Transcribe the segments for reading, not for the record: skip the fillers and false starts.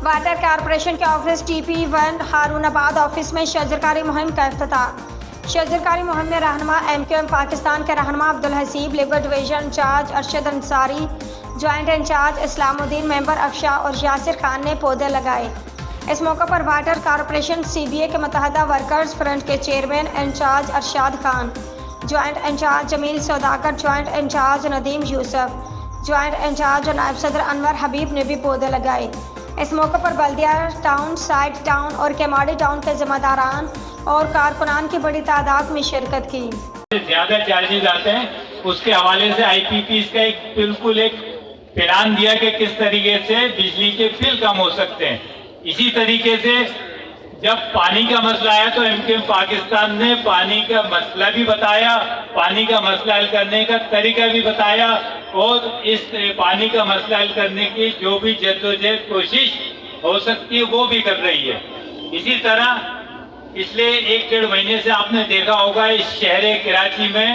Water corporation के office TP1 Harunabad office में शजरकारी मुहिम का इफ्तिताह। शजरकारी मुहिम में रहनुमा MQM पाकिस्तान के रहनुमा Abdul Haseeb, labour division in charge Arshad Ansari, joint in charge Islamuddin, member Afsha और यासिर खान ने पौधे लगाए। इस मौके पर वाटर कॉरपोरेशन CBA के मुतहदा वर्कर्स फ्रंट के chairman in charge Arshad Khan, joint in charge Jameel Saudagar, joint in charge Nadeem Yousuf, joint in charge और नायब सदर अनवर हबीब ने भी पौधे लगाए। इस मौके पर बल्दिया टाउन, साइड टाउन और केमाड़ी टाउन के जिम्मेदारान और कारकुनान की बड़ी तादाद में शिरकत की। ज्यादा चार्जेस आते हैं, उसके हवाले से IPPs का बिल्कुल एक प्लान दिया कि किस तरीके से बिजली के बिल कम हो सकते हैं। इसी तरीके से जब पानी का मसला आया तो MQM पाकिस्तान ने पानी का मसला भी बताया, पानी का मसला हल करने का तरीका भी बताया और इस पानी का मसला हल करने की जो भी जद्दोजहद कोशिश हो सकती है वो भी कर रही है। इसी तरह पिछले 1-1.5 महीने से आपने देखा होगा इस शहर कराची में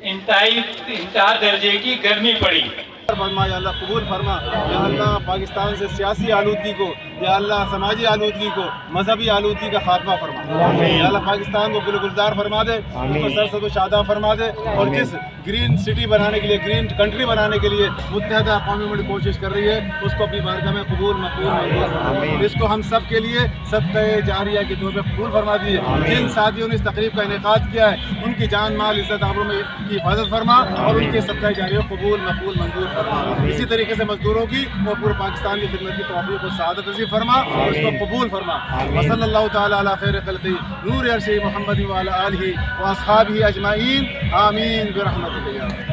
इंतहा दर्जे की गर्मी पड़ी। फरमा या अल्लाह कबूल फरमा, या अल्लाह पाकिस्तान से सियासी आलूदगी को, या अल्लाह समाजी आलूदगी को, मजहबी आलूदगी का खात्मा फरमा, या अल्लाह पाकिस्तान को गुलगुलजार फरमा दे, उसको सरसद शादा फरमा दे और जिस ग्रीन सिटी बनाने के लिए, ग्रीन कंट्री बनाने के लिए मुत्तहदा अक़वाम मुल्क कोशिश कर रही है उसको अपनी बारगाह में कबूल मकबूल, इसको हम सब के लिए सदक़े जारिया के तौर पर कबूल फरमा दिए। जिन साथियों ने इस तकरीब का इनेकाद किया है उनकी जान माल इज़्ज़त आबरू में की हिफाजत फरमा और उनके सदक़े जारिया कबूल मकबूल मंजूर फरमा। इसी तरीके से मजदूरों की और पूरे पाकिस्तान की खिदमत की तौफीक और सआदत नसीब फरमा और इसको कबूल फरमा। वसल्लल्लाहु तआला अला खैर खल्क़ी नूर अर्श मुहम्मद व अला आलिहि व अस्हाबिहि अजमाइन आमीन बिरहमतिका।